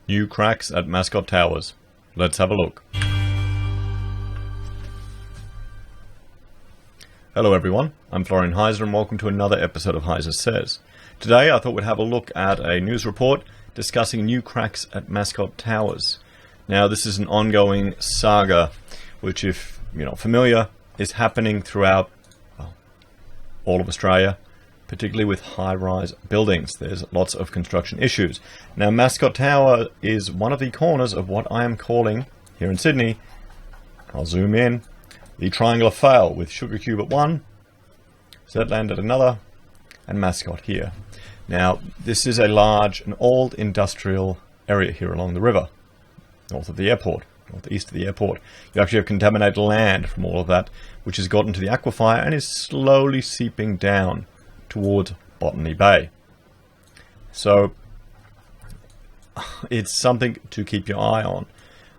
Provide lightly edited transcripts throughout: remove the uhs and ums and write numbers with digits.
New cracks at Mascot Towers. Let's have a look. Hello everyone, I'm Florian Heise and welcome to another episode of Heise Says. Today I thought we'd have a look at a news report discussing new cracks at Mascot Towers. Now this is an ongoing saga which, if you're not familiar, is happening throughout all of Australia, particularly with high-rise buildings. There's lots of construction issues. Now Mascot Tower is one of the corners of what I am calling, here in Sydney, I'll zoom in, the triangular fail, with Sugar Cube at one, Zetland at another, and Mascot here. Now this is a large and old industrial area here along the river, north of the airport, northeast of the airport. You actually have contaminated land from all of that, which has got into the aquifer and is slowly seeping down towards Botany Bay. So it's something to keep your eye on.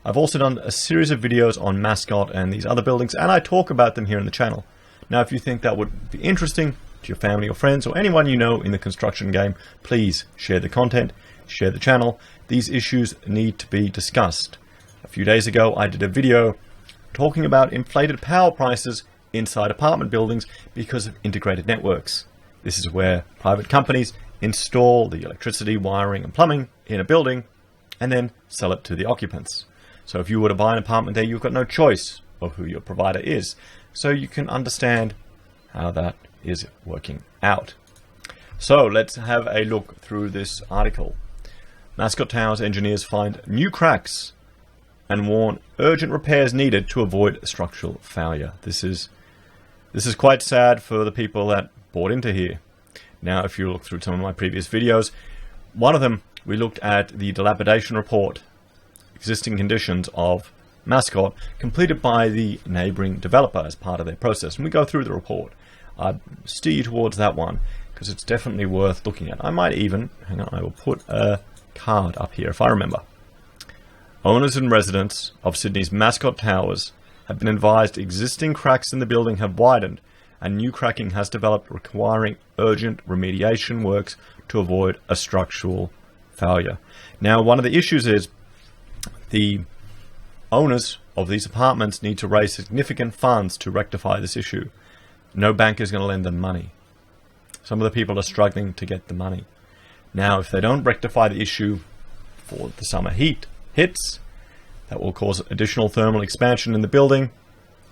I've also done a series of videos on Mascot and these other buildings, and I talk about them here in the channel. Now if you think that would be interesting to your family or friends or anyone you know in the construction game, please share the content, share the channel. These issues need to be discussed. A few days ago I did a video talking about inflated power prices inside apartment buildings because of integrated networks. This is where private companies install the electricity, wiring and plumbing in a building and then sell it to the occupants. So if you were to buy an apartment there, you've got no choice of who your provider is. So you can understand how that is working out. So let's have a look through this article. Mascot Towers engineers find new cracks and warn urgent repairs needed to avoid structural failure. This is quite sad for the people that bought into here. Now if you look through some of my previous videos, one of them we looked at the dilapidation report, existing conditions of Mascot, completed by the neighbouring developer as part of their process, and we go through the report. I'd steer you towards that one because it's definitely worth looking at. I might even, hang on, I will put a card up here if I remember. Owners and residents of Sydney's Mascot Towers have been advised existing cracks in the building have widened and new cracking has developed, requiring urgent remediation works to avoid a structural failure. Now one of the issues is the owners of these apartments need to raise significant funds to rectify this issue. No bank is going to lend them money. Some of the people are struggling to get the money. Now if they don't rectify the issue before the summer heat hits, that will cause additional thermal expansion in the building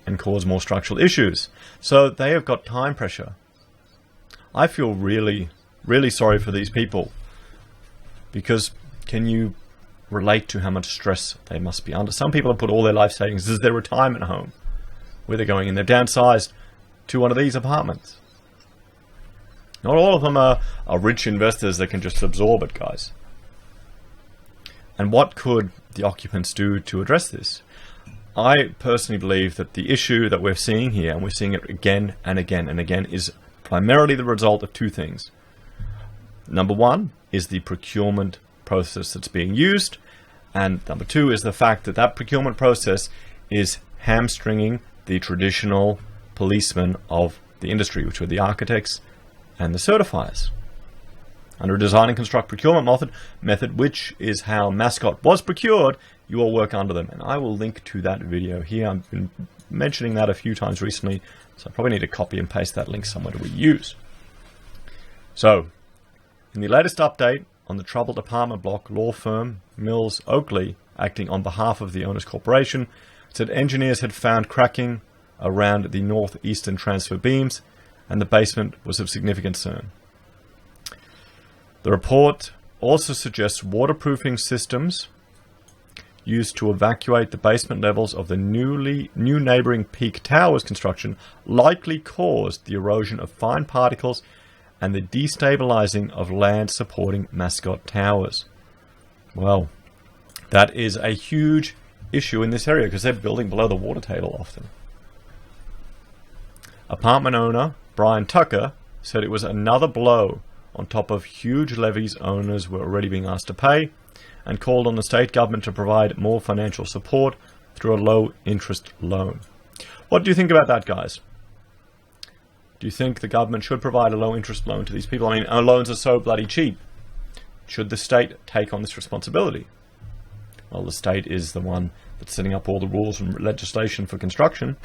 and cause more structural issues. So they have got time pressure. I feel really sorry for these people, because can you relate to how much stress they must be under? Some people have put all their life savings. This is their retirement home where they're going, and they've downsized to one of these apartments. Not all of them are rich investors that can just absorb it, guys. And what could the occupants do to address this? I personally believe that the issue that we're seeing here, and we're seeing it again and again and again, is primarily the result of two things. Number one is the procurement process that's being used, and number two is the fact that that procurement process is hamstringing the traditional policemen of the industry, which are the architects and the certifiers. Under a design and construct procurement method, which is how Mascot was procured, you all work under them. And I will link to that video here. I've been mentioning that a few times recently, so I probably need to copy and paste that link somewhere to reuse. So, in the latest update on the troubled apartment block, law firm Mills Oakley, acting on behalf of the owners corporation, said engineers had found cracking around the northeastern transfer beams and the basement was of significant concern. The report also suggests waterproofing systems used to evacuate the basement levels of the new neighbouring Peak Towers construction likely caused the erosion of fine particles and the destabilizing of land supporting Mascot Towers. Well, that is a huge issue in this area because they're building below the water table often. Apartment owner Brian Tucker said it was another blow on top of huge levies owners were already being asked to pay, and called on the state government to provide more financial support through a low interest loan. What do you think about that, guys? Do you think the government should provide a low interest loan to these people? I mean, our loans are so bloody cheap. Should the state take on this responsibility? Well, the state is the one that's setting up all the rules and legislation for construction.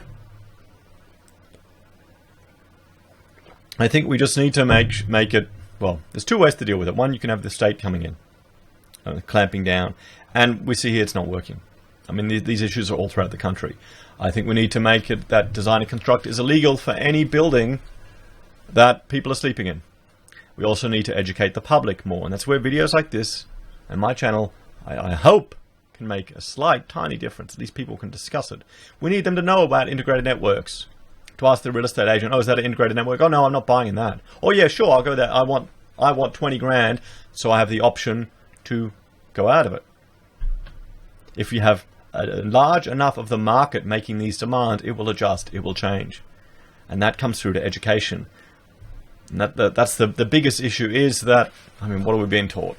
I think we just need to make it, well, there's two ways to deal with it. One, you can have the state coming in, clamping down, and we see here it's not working. I mean, these issues are all throughout the country. I think we need to make it that design and construct is illegal for any building that people are sleeping in. We also need to educate the public more, and that's where videos like this and my channel, I hope, can make a slight, tiny difference. At least people can discuss it. We need them to know about integrated networks. To ask the real estate agent, oh, is that an integrated network? Oh, no, I'm not buying that. Oh, yeah, sure, I'll go there. I want 20 grand, so I have the option to go out of it. If you have a large enough of the market making these demands, it will adjust, it will change. And that comes through to education. And that's the biggest issue is that, I mean, what are we being taught?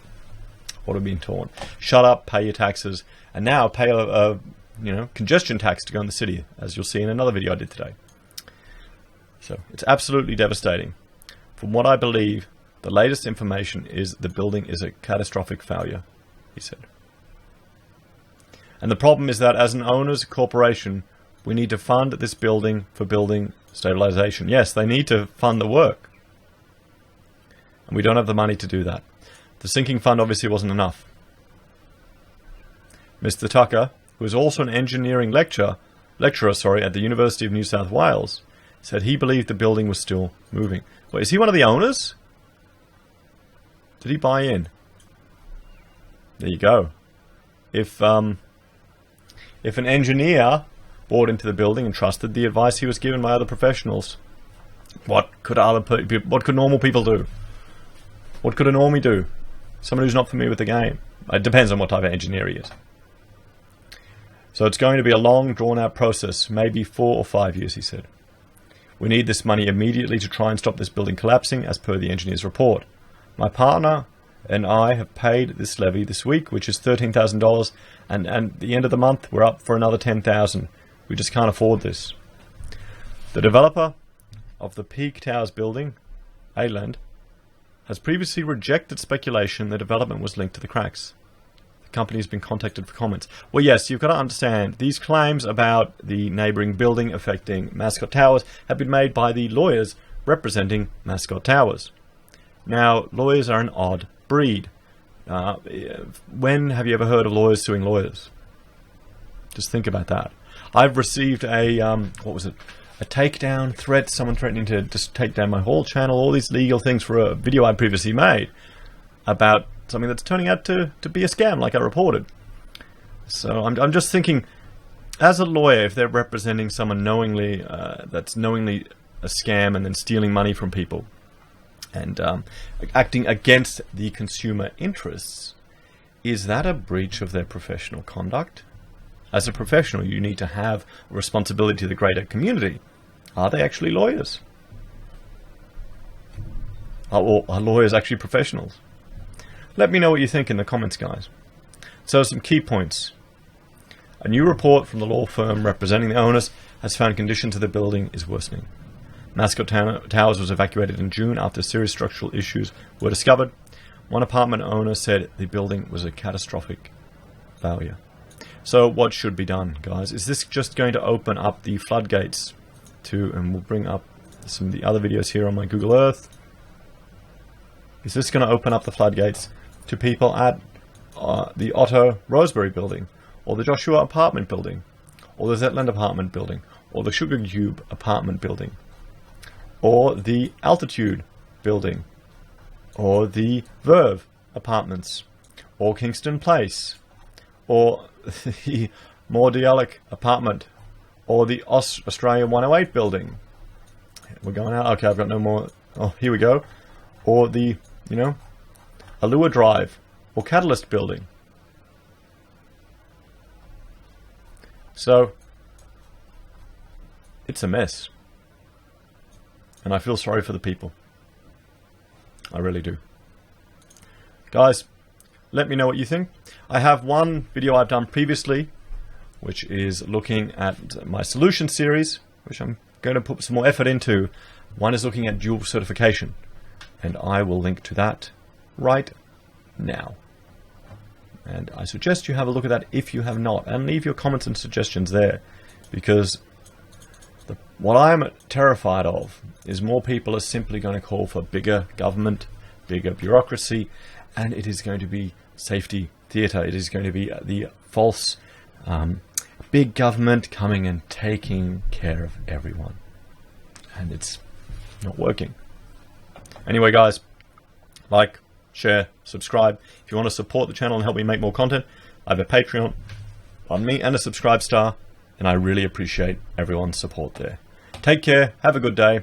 What are we being taught? Shut up, pay your taxes, and now pay a congestion tax to go in the city, as you'll see in another video I did today. So it's absolutely devastating. From what I believe, the latest information is the building is a catastrophic failure, he said. And the problem is that as an owner's corporation, we need to fund this building for building stabilization. Yes, they need to fund the work. And we don't have the money to do that. The sinking fund obviously wasn't enough. Mr. Tucker, who is also an engineering lecturer at the University of New South Wales, said he believed the building was still moving. Wait, is he one of the owners? Did he buy in? There you go. If an engineer bought into the building and trusted the advice he was given by other professionals, what could normal people do? What could a normie do? Someone who's not familiar with the game. It depends on what type of engineer he is. So it's going to be a long, drawn-out process, maybe 4 or 5 years, he said. We need this money immediately to try and stop this building collapsing, as per the engineer's report. My partner and I have paid this levy this week, which is $13,000, and at the end of the month, we're up for another $10,000. We just can't afford this. The developer of the Peak Towers building, Ayland, has previously rejected speculation the development was linked to the cracks. The company has been contacted for comments. Well, yes, you've got to understand, these claims about the neighbouring building affecting Mascot Towers have been made by the lawyers representing Mascot Towers. Now, lawyers are an odd breed. When have you ever heard of lawyers suing lawyers? Just think about that. I've received a, a takedown threat, someone threatening to just take down my whole channel, all these legal things for a video I previously made about something that's turning out to be a scam, like I reported. So I'm just thinking, as a lawyer, if they're representing someone knowingly, that's knowingly a scam and then stealing money from people and acting against the consumer interests, is that a breach of their professional conduct? As a professional, you need to have a responsibility to the greater community. Are they actually lawyers? Or are lawyers actually professionals? Let me know what you think in the comments, guys. So some key points. A new report from the law firm representing the owners has found conditions of the building is worsening. Mascot Towers was evacuated in June after serious structural issues were discovered. One apartment owner said the building was a catastrophic failure. So what should be done, guys? Is this just going to open up the floodgates to, and we'll bring up some of the other videos here on my Google Earth. Is this going to open up the floodgates to people at the Otto Rosebery building, or the Joshua apartment building, or the Zetland apartment building, or the Sugar Cube apartment building, or the Altitude building, or the Verve apartments, or Kingston Place, or the Mordialloc apartment, or the Australia 108 building? We're going out. Okay, I've got no more. Oh, here we go. Or the, Allure Drive, or Catalyst building. So, it's a mess. And I feel sorry for the people. I really do. Guys, let me know what you think. I have one video I've done previously, which is looking at my solution series, which I'm going to put some more effort into. One is looking at dual certification, and I will link to that right now. And I suggest you have a look at that if you have not, and leave your comments and suggestions there, because what I'm terrified of is more people are simply going to call for bigger government, bigger bureaucracy, and it is going to be safety theatre. It is going to be the false big government coming and taking care of everyone. And it's not working. Anyway, guys, like, share, subscribe. If you want to support the channel and help me make more content, I have a Patreon on me and a subscribe star, and I really appreciate everyone's support there. Take care, have a good day,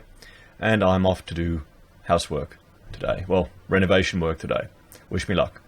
and I'm off to do housework today. Well, renovation work today. Wish me luck.